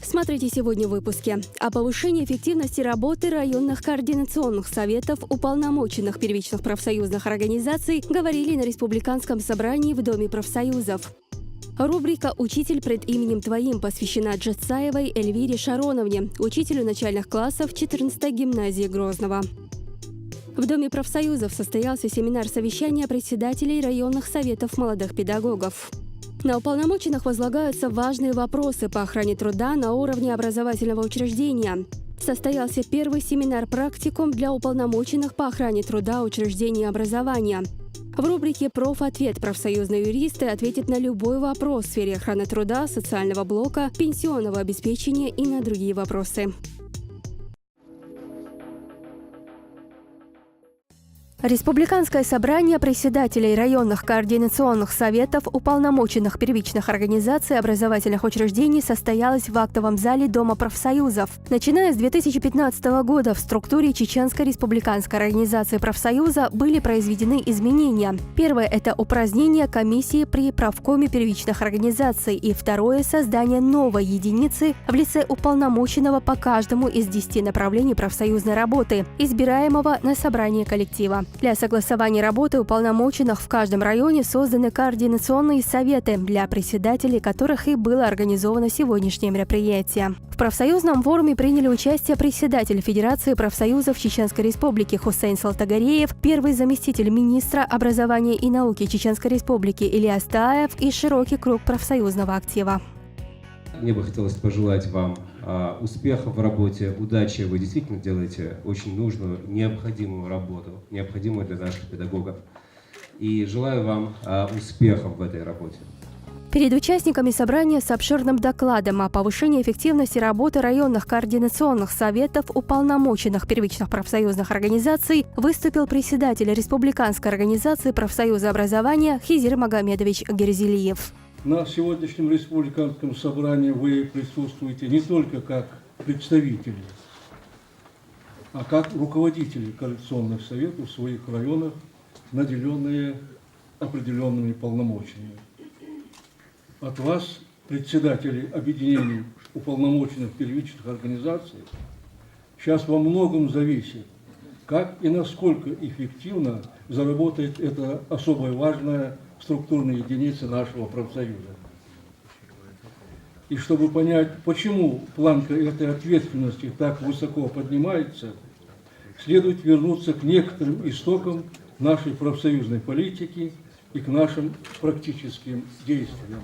Смотрите сегодня в выпуске. О повышении эффективности работы районных координационных советов уполномоченных первичных профсоюзных организаций говорили на Республиканском собрании в Доме профсоюзов. Рубрика «Учитель пред именем Твоим» посвящена Джатсаевой Эльвире Шароновне, учителю начальных классов 14-й гимназии Грозного. В Доме профсоюзов состоялся семинар совещания председателей районных советов молодых педагогов. На уполномоченных возлагаются важные вопросы по охране труда на уровне образовательного учреждения. Состоялся первый семинар-практикум для уполномоченных по охране труда учреждений образования. В рубрике «Профответ» профсоюзные юристы ответят на любой вопрос в сфере охраны труда, социального блока, пенсионного обеспечения и на другие вопросы. Республиканское собрание председателей районных координационных советов уполномоченных первичных организаций образовательных учреждений состоялось в актовом зале Дома профсоюзов. Начиная с 2015 года в структуре Чеченской республиканской организации профсоюза были произведены изменения. Первое – это упразднение комиссии при правкоме первичных организаций, и второе – создание новой единицы в лице уполномоченного по каждому из 10 направлений профсоюзной работы, избираемого на собрании коллектива. Для согласования работы уполномоченных в каждом районе созданы координационные советы, для председателей которых и было организовано сегодняшнее мероприятие. В профсоюзном форуме приняли участие председатель Федерации профсоюзов Чеченской Республики Хусейн Салтагареев, первый заместитель министра образования и науки Чеченской Республики Ильяс Таев и широкий круг профсоюзного актива. Мне бы хотелось пожелать вам успехов в работе, удачи. Вы действительно делаете очень нужную, необходимую работу, необходимую для наших педагогов. И желаю вам успехов в этой работе. Перед участниками собрания с обширным докладом о повышении эффективности работы районных координационных советов уполномоченных первичных профсоюзных организаций выступил председатель Республиканской организации профсоюза образования Хизир Магомедович Герзелиев. На сегодняшнем республиканском собрании вы присутствуете не только как представители, а как руководители координационных советов в своих районах, наделенные определенными полномочиями. От вас, председателей объединений уполномоченных первичных организаций, сейчас во многом зависит, как и насколько эффективно заработает эта особо важная структурные единицы нашего профсоюза. И чтобы понять, почему планка этой ответственности так высоко поднимается, следует вернуться к некоторым истокам нашей профсоюзной политики и к нашим практическим действиям.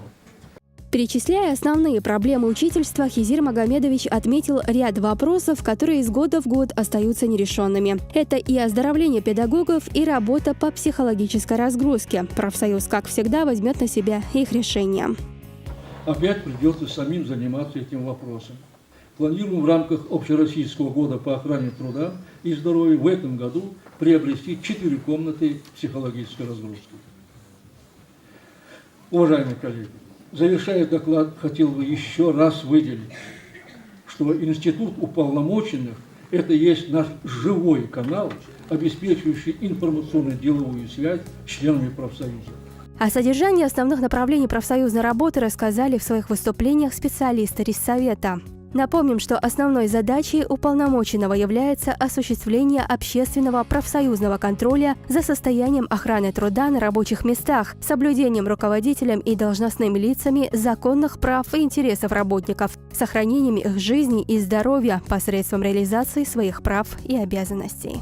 Перечисляя основные проблемы учительства, Хизир Магомедович отметил ряд вопросов, которые из года в год остаются нерешенными. Это и оздоровление педагогов, и работа по психологической разгрузке. Профсоюз, как всегда, возьмет на себя их решение. Опять придется самим заниматься этим вопросом. Планируем в рамках Общероссийского года по охране труда и здоровья в этом году приобрести 4 комнаты психологической разгрузки. Уважаемые коллеги, завершая доклад, хотел бы еще раз выделить, что институт уполномоченных – это есть наш живой канал, обеспечивающий информационно-деловую связь с членами профсоюза. О содержании основных направлений профсоюзной работы рассказали в своих выступлениях специалисты Рессовета. Напомним, что основной задачей уполномоченного является осуществление общественного профсоюзного контроля за состоянием охраны труда на рабочих местах, соблюдением руководителем и должностными лицами законных прав и интересов работников, сохранением их жизни и здоровья посредством реализации своих прав и обязанностей.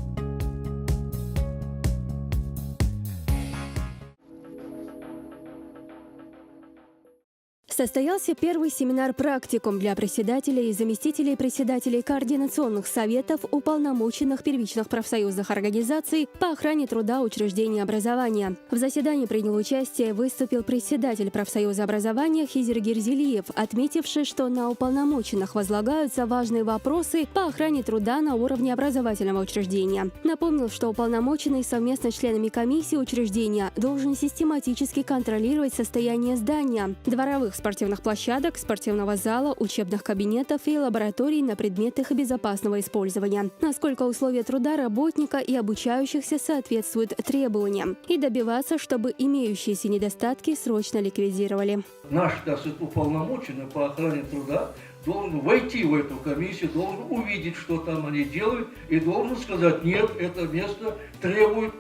Состоялся первый семинар-практикум для председателей и заместителей председателей координационных советов уполномоченных первичных профсоюзных организаций по охране труда учреждений образования. В заседании принял участие и выступил председатель профсоюза образования Хизир Герзелиев, отметивший, что на уполномоченных возлагаются важные вопросы по охране труда на уровне образовательного учреждения. Напомнил, что уполномоченный совместно с членами комиссии учреждения должен систематически контролировать состояние здания, дворовых спортивных площадок, спортивного зала, учебных кабинетов и лабораторий на предмет их безопасного использования, насколько условия труда работника и обучающихся соответствуют требованиям, и добиваться, чтобы имеющиеся недостатки срочно ликвидировали. Наш уполномоченный по охране труда должен войти в эту комиссию, должен увидеть, что там они делают, и должен сказать: нет, это место требует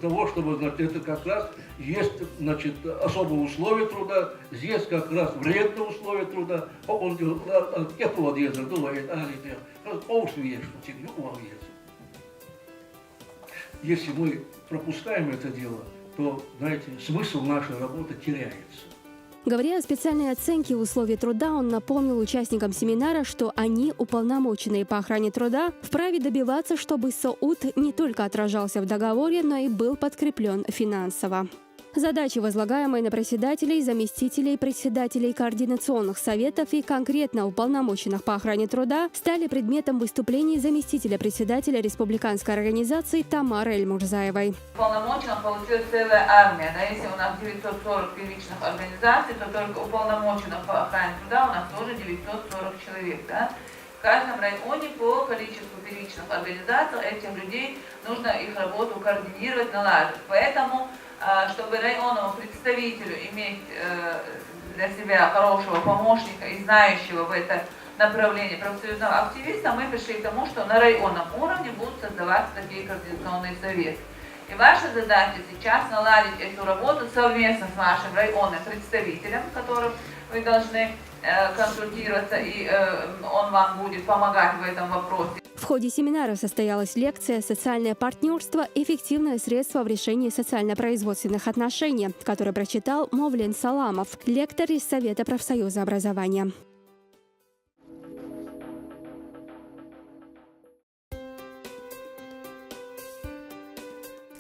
того, чтобы, значит, это как раз есть, значит, особые условия труда, здесь как раз вредные условия труда. Если мы пропускаем это дело, то, знаете, смысл нашей работы теряется. Говоря о специальной оценке условий труда, он напомнил участникам семинара, что они, уполномоченные по охране труда, вправе добиваться, чтобы СОУТ не только отражался в договоре, но и был подкреплен финансово. Задачи, возлагаемые на председателей, заместителей, председателей координационных советов и конкретно уполномоченных по охране труда, стали предметом выступлений заместителя председателя республиканской организации Тамары Эльмурзаевой. Уполномоченных получилась целая армия. Да, если у нас 940 первичных организаций, то только уполномоченных по охране труда у нас тоже 940 человек. Да? В каждом районе по количеству первичных организаций этих людей нужно их работу координировать, налаживать. Поэтому чтобы районному представителю иметь для себя хорошего помощника и знающего в это направлении профсоюзного активиста, мы пришли к тому, что на районном уровне будут создаваться такие координационные советы. И ваша задача сейчас наладить эту работу совместно с вашим районным представителем, которым вы должны консультироваться, и он вам будет помогать в этом вопросе. В ходе семинара состоялась лекция «Социальное партнерство. Эффективное средство в решении социально-производственных отношений», которую прочитал Мовлен Саламов, лектор из Совета профсоюза образования.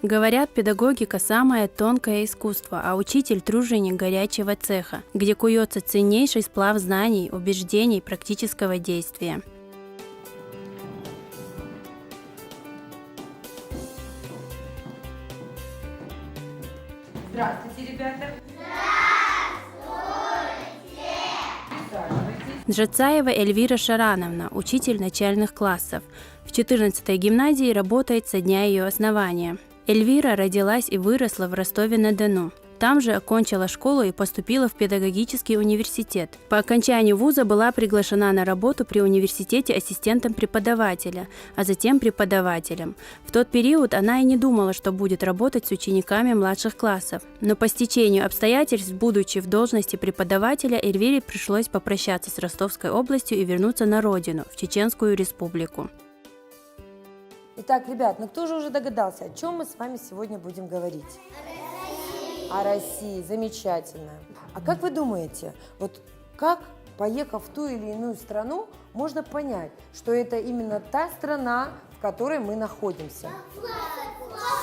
Говорят, педагогика – самое тонкое искусство, а учитель – труженик горячего цеха, где куется ценнейший сплав знаний, убеждений, практического действия. Здравствуйте, ребята! Джацаева Эльвира Шарановна, учитель начальных классов. В 14-й гимназии работает со дня ее основания. Эльвира родилась и выросла в Ростове-на-Дону. Там же окончила школу и поступила в педагогический университет. По окончанию вуза была приглашена на работу при университете ассистентом преподавателя, а затем преподавателем. В тот период она и не думала, что будет работать с учениками младших классов. Но по стечению обстоятельств, будучи в должности преподавателя, Эльвире пришлось попрощаться с Ростовской областью и вернуться на родину, в Чеченскую республику. Итак, ребят, ну кто же уже догадался, о чем мы с вами сегодня будем говорить? О России. Замечательно. А как вы думаете, вот как, поехав в ту или иную страну, можно понять, что это именно та страна, в которой мы находимся?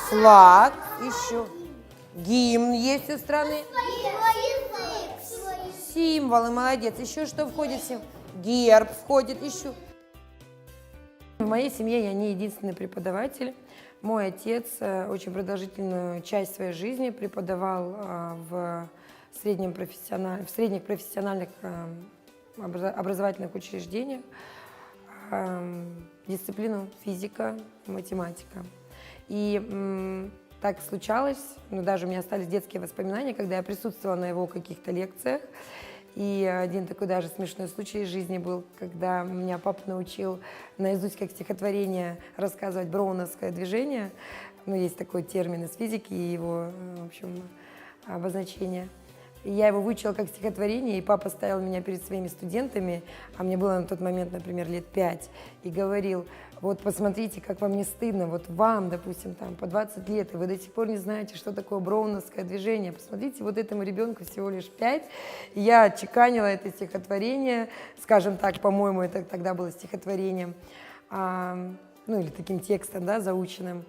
Флаг, еще. Гимн есть у страны. Символы, молодец. Еще что входит? Герб входит, еще. В моей семье я не единственный преподаватель. Мой отец очень продолжительную часть своей жизни преподавал в средних профессиональных образовательных учреждениях дисциплину физика, математика. И так случалось, даже у меня остались детские воспоминания, когда я присутствовала на его каких-то лекциях. И один такой даже смешной случай из жизни был, когда меня папа научил наизусть как стихотворение рассказывать броуновское движение. Ну, есть такой термин из физики и его, в общем, обозначение. И я его выучила как стихотворение, и папа ставил меня перед своими студентами, а мне было на тот момент, например, лет 5, и говорил: вот посмотрите, как вам не стыдно, вот вам, допустим, там по 20 лет, и вы до сих пор не знаете, что такое броуновское движение. Посмотрите, вот этому ребенку всего лишь 5. И я отчеканила это стихотворение, скажем так, по-моему, это тогда было стихотворением, ну или таким текстом, да, заученным.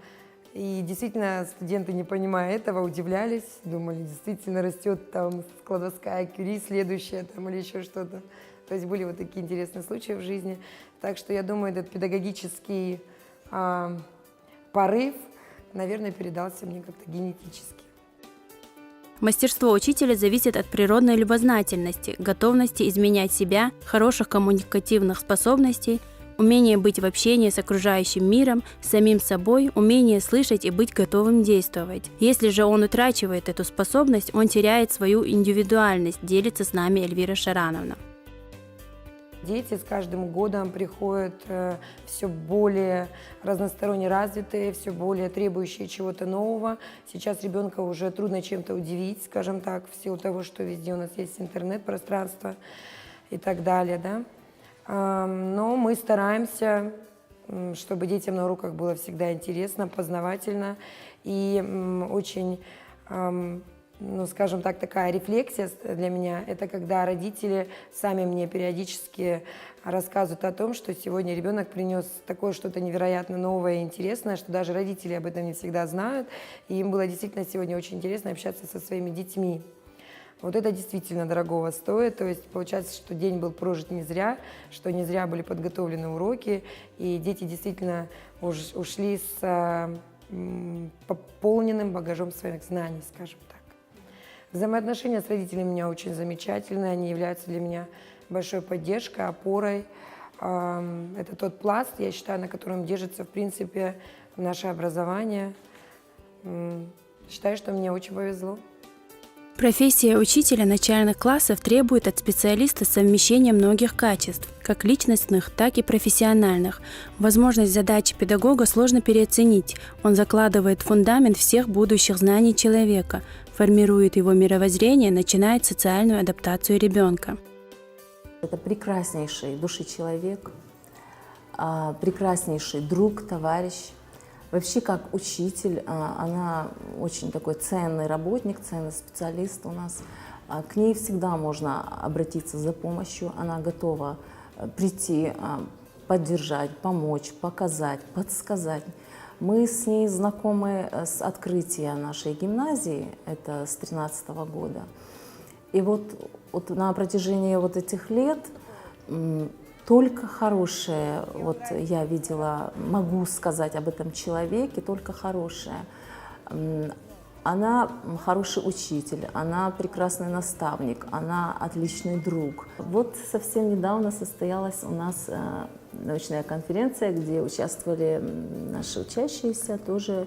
И действительно, студенты, не понимая этого, удивлялись, думали, действительно растет там складовская Кюри, следующая там или еще что-то. То есть были вот такие интересные случаи в жизни. Так что я думаю, этот педагогический порыв, наверное, передался мне как-то генетически. Мастерство учителя зависит от природной любознательности, готовности изменять себя, хороших коммуникативных способностей, умение быть в общении с окружающим миром, с самим собой, умение слышать и быть готовым действовать. Если же он утрачивает эту способность, он теряет свою индивидуальность, делится с нами Эльвира Шарановна. Дети с каждым годом приходят все более разносторонне развитые, все более требующие чего-то нового. Сейчас ребенка уже трудно чем-то удивить, скажем так, в силу того, что везде у нас есть интернет-пространство и так далее, да. Но мы стараемся, чтобы детям на уроках было всегда интересно, познавательно и очень, ну, скажем так, такая рефлексия для меня – это когда родители сами мне периодически рассказывают о том, что сегодня ребенок принес такое что-то невероятно новое и интересное, что даже родители об этом не всегда знают, и им было действительно сегодня очень интересно общаться со своими детьми. Вот это действительно дорогого стоит, то есть получается, что день был прожит не зря, что не зря были подготовлены уроки, и дети действительно ушли с пополненным багажом своих знаний, скажем так. Взаимоотношения с родителями у меня очень замечательные, они являются для меня большой поддержкой, опорой. Это тот пласт, я считаю, на котором держится, в принципе, наше образование. Считаю, что мне очень повезло. Профессия учителя начальных классов требует от специалиста совмещения многих качеств, как личностных, так и профессиональных. Возможность задачи педагога сложно переоценить. Он закладывает фундамент всех будущих знаний человека, формирует его мировоззрение, начинает социальную адаптацию ребенка. Это прекраснейший души человек, прекраснейший друг, товарищ. Вообще, как учитель, она очень такой ценный работник, ценный специалист у нас. К ней всегда можно обратиться за помощью. Она готова прийти, поддержать, помочь, показать, подсказать. Мы с ней знакомы с открытия нашей гимназии, это с 2013 года. И вот на протяжении вот этих лет только хорошее, вот я видела, могу сказать об этом человеке, только хорошее. Она хороший учитель, она прекрасный наставник, она отличный друг. Вот совсем недавно состоялась у нас научная конференция, где участвовали наши учащиеся, тоже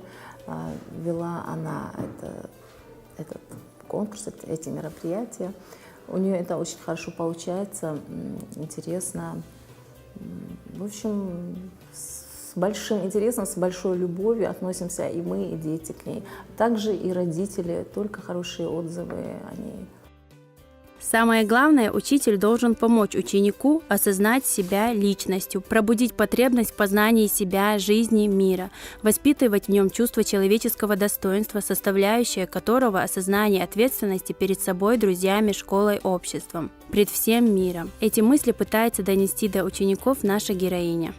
вела она этот конкурс, эти мероприятия. У нее это очень хорошо получается, интересно. В общем, с большим интересом, с большой любовью относимся и мы, и дети к ней. Также и родители, только хорошие отзывы о ней. Самое главное, учитель должен помочь ученику осознать себя личностью, пробудить потребность в познании себя, жизни, мира, воспитывать в нем чувство человеческого достоинства, составляющая которого осознание ответственности перед собой, друзьями, школой, обществом, пред всем миром. Эти мысли пытается донести до учеников наша героиня.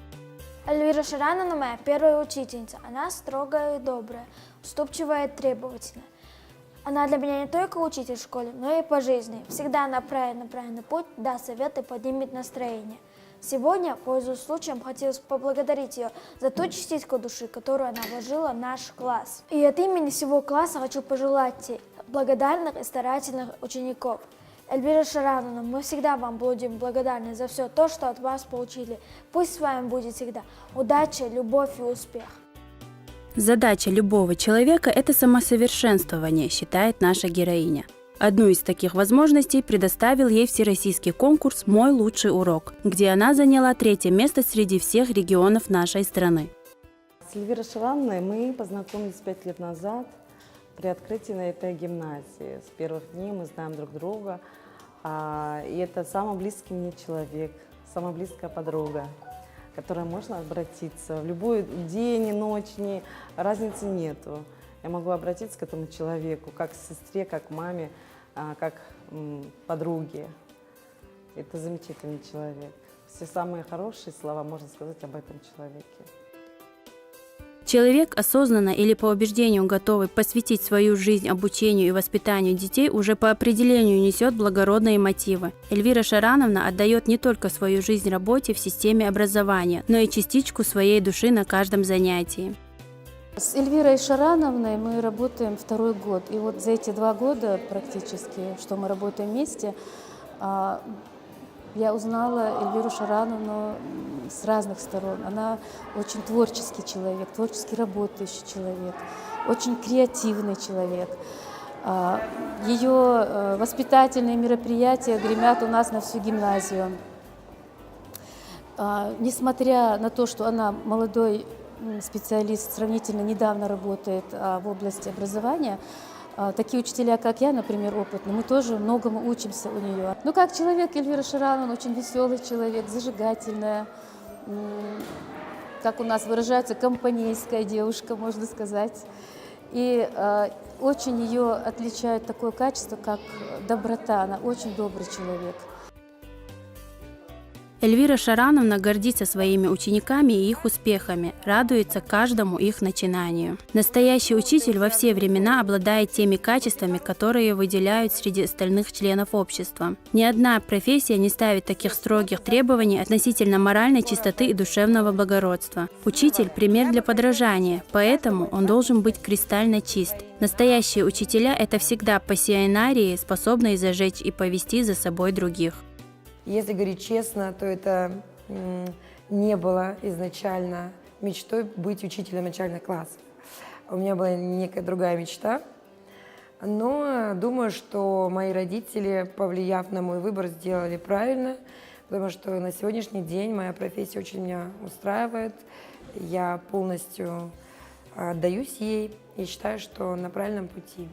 Эльвира Шарановна моя первая учительница. Она строгая и добрая, уступчивая и требовательная. Она для меня не только учитель в школе, но и по жизни. Всегда направит на правильный путь, даст совет и поднимет настроение. Сегодня, пользуясь случаем, хотелось поблагодарить ее за ту частичку души, которую она вложила в наш класс. И от имени всего класса хочу пожелать ей благодарных и старательных учеников. Эльвира Шарановна, мы всегда вам будем благодарны за все то, что от вас получили. Пусть с вами будет всегда удача, любовь и успех. Задача любого человека – это самосовершенствование, считает наша героиня. Одну из таких возможностей предоставил ей всероссийский конкурс «Мой лучший урок», где она заняла 3-е место среди всех регионов нашей страны. С Эльвирой Шарановной мы познакомились 5 лет назад при открытии на этой гимназии. С первых дней мы знаем друг друга, и это самый близкий мне человек, самая близкая подруга, к которой можно обратиться в любой день и ночь, разницы нету. Я могу обратиться к этому человеку, как к сестре, как к маме, как подруге. Это замечательный человек. Все самые хорошие слова можно сказать об этом человеке. Человек, осознанно или по убеждению готовый посвятить свою жизнь обучению и воспитанию детей, уже по определению несет благородные мотивы. Эльвира Шарановна отдает не только свою жизнь работе в системе образования, но и частичку своей души на каждом занятии. С Эльвирой Шарановной мы работаем 2-й год. И вот за эти 2 года практически, что мы работаем вместе, я узнала Эльвиру Шарановну с разных сторон. Она очень творческий человек, творчески работающий человек, очень креативный человек. Ее воспитательные мероприятия гремят у нас на всю гимназию. Несмотря на то, что она молодой специалист, сравнительно недавно работает в области образования, такие учителя, как я, например, опытные, мы тоже многому учимся у нее. Ну, как человек, Эльвира Шарановна очень веселый человек, зажигательная, как у нас выражаются, компанейская девушка, можно сказать. И очень ее отличает такое качество, как доброта. Она очень добрый человек. Эльвира Шарановна гордится своими учениками и их успехами, радуется каждому их начинанию. Настоящий учитель во все времена обладает теми качествами, которые выделяют среди остальных членов общества. Ни одна профессия не ставит таких строгих требований относительно моральной чистоты и душевного благородства. Учитель – пример для подражания, поэтому он должен быть кристально чист. Настоящие учителя – это всегда пассионарии, способные зажечь и повести за собой других. Если говорить честно, то это не было изначально мечтой быть учителем начальных классов. У меня была некая другая мечта, но думаю, что мои родители, повлияв на мой выбор, сделали правильно, потому что на сегодняшний день моя профессия очень меня устраивает, я полностью отдаюсь ей и считаю, что на правильном пути.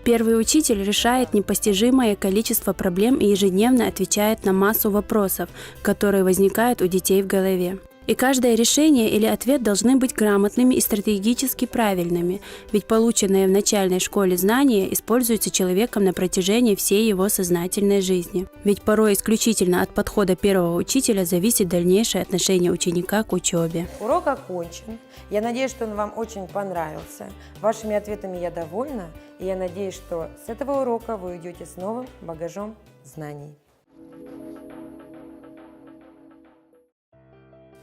Первый учитель решает непостижимое количество проблем и ежедневно отвечает на массу вопросов, которые возникают у детей в голове. И каждое решение или ответ должны быть грамотными и стратегически правильными, ведь полученные в начальной школе знания используются человеком на протяжении всей его сознательной жизни. Ведь порой исключительно от подхода первого учителя зависит дальнейшее отношение ученика к учебе. Урок окончен. Я надеюсь, что он вам очень понравился. Вашими ответами я довольна, и я надеюсь, что с этого урока вы уйдете с новым багажом знаний.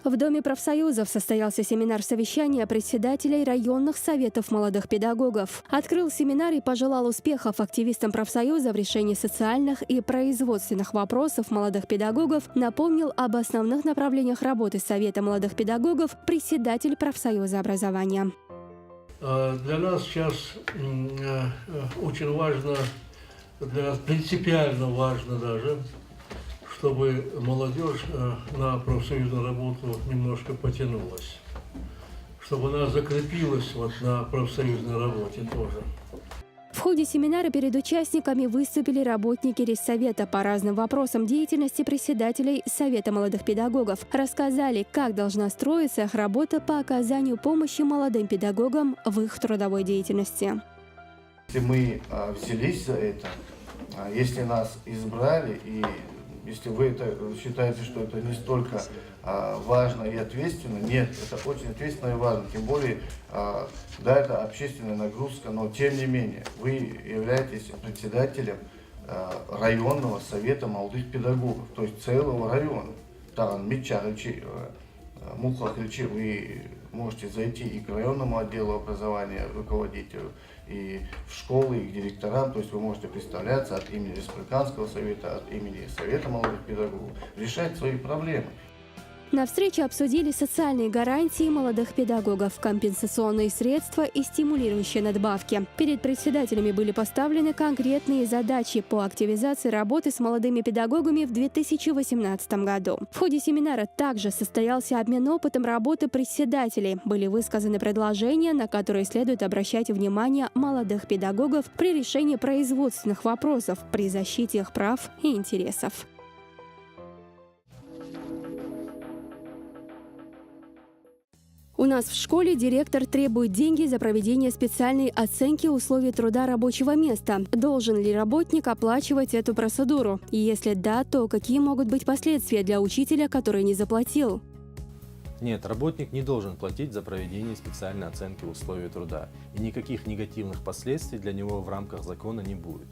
В Доме профсоюзов состоялся семинар совещания председателей районных советов молодых педагогов. Открыл семинар и пожелал успехов активистам профсоюза в решении социальных и производственных вопросов молодых педагогов, напомнил об основных направлениях работы Совета молодых педагогов председатель профсоюза образования. Для нас сейчас очень важно, для нас принципиально важно даже, чтобы молодежь на профсоюзную работу немножко потянулась, чтобы она закрепилась на профсоюзной работе тоже. В ходе семинара перед участниками выступили работники Рессовета по разным вопросам деятельности председателей Совета молодых педагогов. Рассказали, как должна строиться их работа по оказанию помощи молодым педагогам в их трудовой деятельности. Если мы взялись за это, если нас избрали и если вы это считаете, что это не столько важно и ответственно, нет, это очень ответственно и важно. Тем более, да, это общественная нагрузка, но тем не менее, вы являетесь председателем районного совета молодых педагогов, то есть целого района. Там вы можете зайти и к районному отделу образования руководителю, и в школы, и к директорам, то есть вы можете представляться от имени Республиканского совета, от имени Совета молодых педагогов, решать свои проблемы. На встрече обсудили социальные гарантии молодых педагогов, компенсационные средства и стимулирующие надбавки. Перед председателями были поставлены конкретные задачи по активизации работы с молодыми педагогами в 2018 году. В ходе семинара также состоялся обмен опытом работы председателей. Были высказаны предложения, на которые следует обращать внимание молодых педагогов при решении производственных вопросов, при защите их прав и интересов. У нас в школе директор требует деньги за проведение специальной оценки условий труда рабочего места. Должен ли работник оплачивать эту процедуру? И если да, то какие могут быть последствия для учителя, который не заплатил? Нет, работник не должен платить за проведение специальной оценки условий труда, и никаких негативных последствий для него в рамках закона не будет.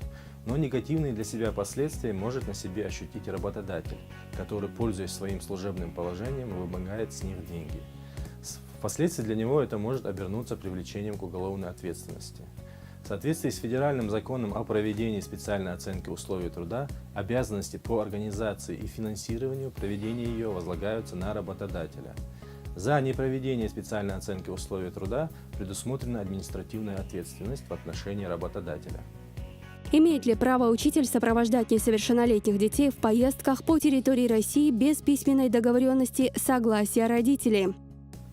Но негативные для себя последствия может на себе ощутить работодатель, который, пользуясь своим служебным положением, вымогает с них деньги. Впоследствии для него это может обернуться привлечением к уголовной ответственности. В соответствии с федеральным законом о проведении специальной оценки условий труда, обязанности по организации и финансированию проведения ее возлагаются на работодателя. За непроведение специальной оценки условий труда предусмотрена административная ответственность в отношении работодателя. Имеет ли право учитель сопровождать несовершеннолетних детей в поездках по территории России без письменной договоренности согласия родителей?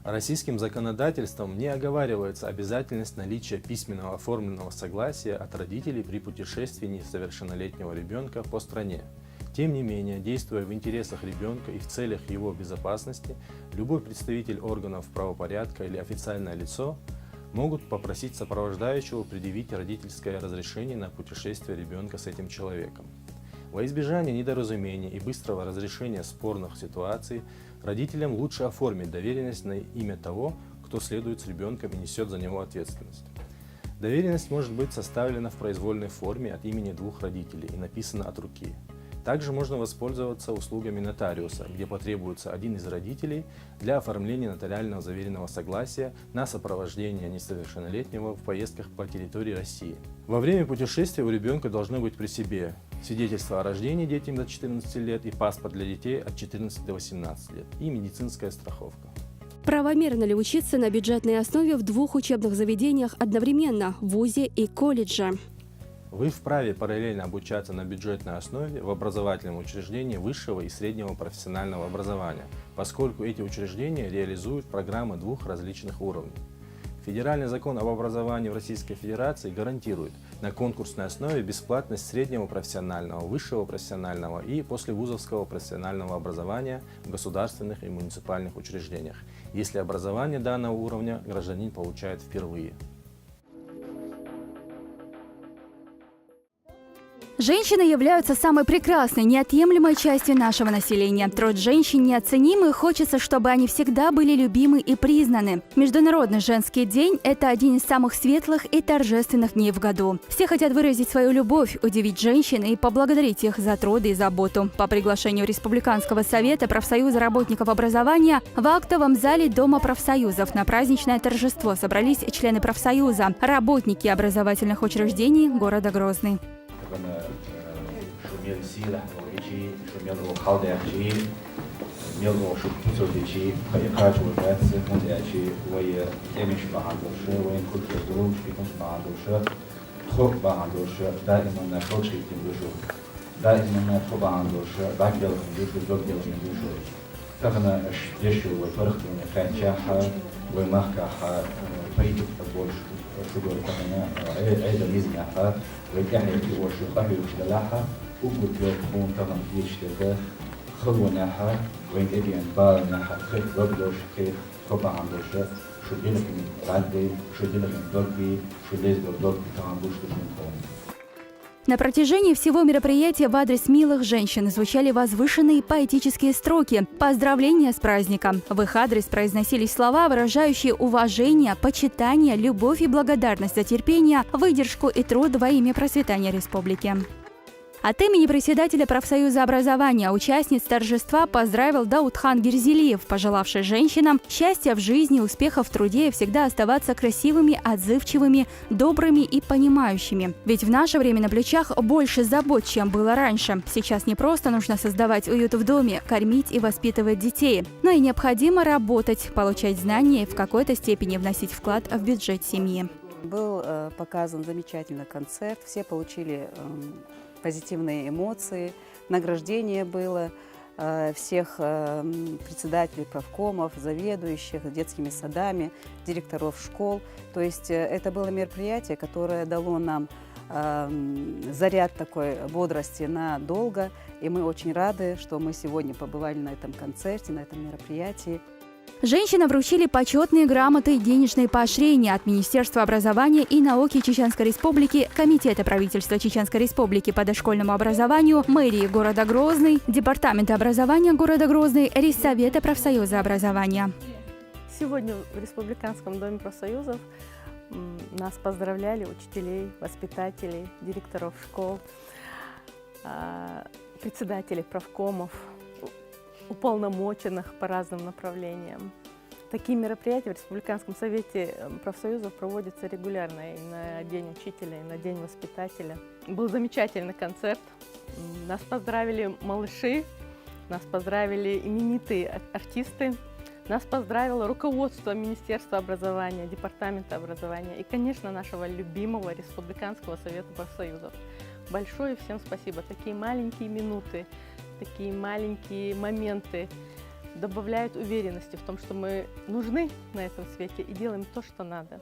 Российским законодательством не оговаривается обязательность наличия письменного оформленного согласия от родителей при путешествии несовершеннолетнего ребенка по стране. Тем не менее, действуя в интересах ребенка и в целях его безопасности, любой представитель органов правопорядка или официальное лицо могут попросить сопровождающего предъявить родительское разрешение на путешествие ребенка с этим человеком. Во избежание недоразумения и быстрого разрешения спорных ситуаций, родителям лучше оформить доверенность на имя того, кто следует с ребенком и несет за него ответственность. Доверенность может быть составлена в произвольной форме от имени двух родителей и написана от руки. Также можно воспользоваться услугами нотариуса, где потребуется один из родителей для оформления нотариального заверенного согласия на сопровождение несовершеннолетнего в поездках по территории России. Во время путешествия у ребенка должно быть при себе свидетельство о рождении детям до 14 лет и паспорт для детей от 14 до 18 лет и медицинская страховка. Правомерно ли учиться на бюджетной основе в двух учебных заведениях одновременно – в ВУЗе и колледже? Вы вправе параллельно обучаться на бюджетной основе в образовательном учреждении высшего и среднего профессионального образования, поскольку эти учреждения реализуют программы двух различных уровней. Федеральный закон об образовании в Российской Федерации гарантирует на конкурсной основе бесплатность среднего профессионального, высшего профессионального и послевузовского профессионального образования в государственных и муниципальных учреждениях, если образование данного уровня гражданин получает впервые. Женщины являются самой прекрасной, неотъемлемой частью нашего населения. Труд женщин неоценим, и хочется, чтобы они всегда были любимы и признаны. Международный женский день – это один из самых светлых и торжественных дней в году. Все хотят выразить свою любовь, удивить женщин и поблагодарить их за труды и заботу. По приглашению Республиканского совета профсоюза работников образования в актовом зале Дома профсоюзов на праздничное торжество собрались члены профсоюза, работники образовательных учреждений города Грозный. На протяжении всего мероприятия в адрес милых женщин звучали возвышенные поэтические строки, поздравления с праздником. В их адрес произносились слова, выражающие уважение, почитание, любовь и благодарность за терпение, выдержку и труд во имя процветания республики. От имени председателя профсоюза образования участниц торжества поздравил Даутхан Герзелиев, пожелавший женщинам счастья в жизни, успехов в труде и всегда оставаться красивыми, отзывчивыми, добрыми и понимающими. Ведь в наше время на плечах больше забот, чем было раньше. Сейчас не просто нужно создавать уют в доме, кормить и воспитывать детей, но и необходимо работать, получать знания и в какой-то степени вносить вклад в бюджет семьи. Был показан замечательный концерт, все получили позитивные эмоции, награждение было всех председателей профкомов, заведующих детскими садами, директоров школ. То есть это было мероприятие, которое дало нам заряд такой бодрости надолго, и мы очень рады, что мы сегодня побывали на этом концерте, на этом мероприятии. Женщинам вручили почетные грамоты и денежные поощрения от Министерства образования и науки Чеченской Республики, Комитета правительства Чеченской Республики по дошкольному образованию, мэрии города Грозный, Департамента образования города Грозный, Рессовета профсоюза образования. Сегодня в Республиканском доме профсоюзов нас поздравляли учителей, воспитателей, директоров школ, председателей профкомов, уполномоченных по разным направлениям. Такие мероприятия в Республиканском совете профсоюзов проводятся регулярно и на День учителя, и на День воспитателя. Был замечательный концерт. Нас поздравили малыши, нас поздравили именитые артисты, Нас поздравило руководство Министерства образования, Департамента образования и, конечно, нашего любимого Республиканского совета профсоюзов. Большое всем спасибо. Такие маленькие минуты, такие маленькие моменты добавляют уверенности в том, что мы нужны на этом свете и делаем то, что надо.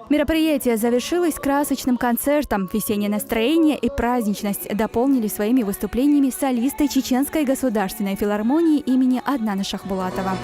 Мероприятие завершилось красочным концертом. Весеннее настроение и праздничность дополнили своими выступлениями солисты Чеченской государственной филармонии имени Аднана Шахбулатова.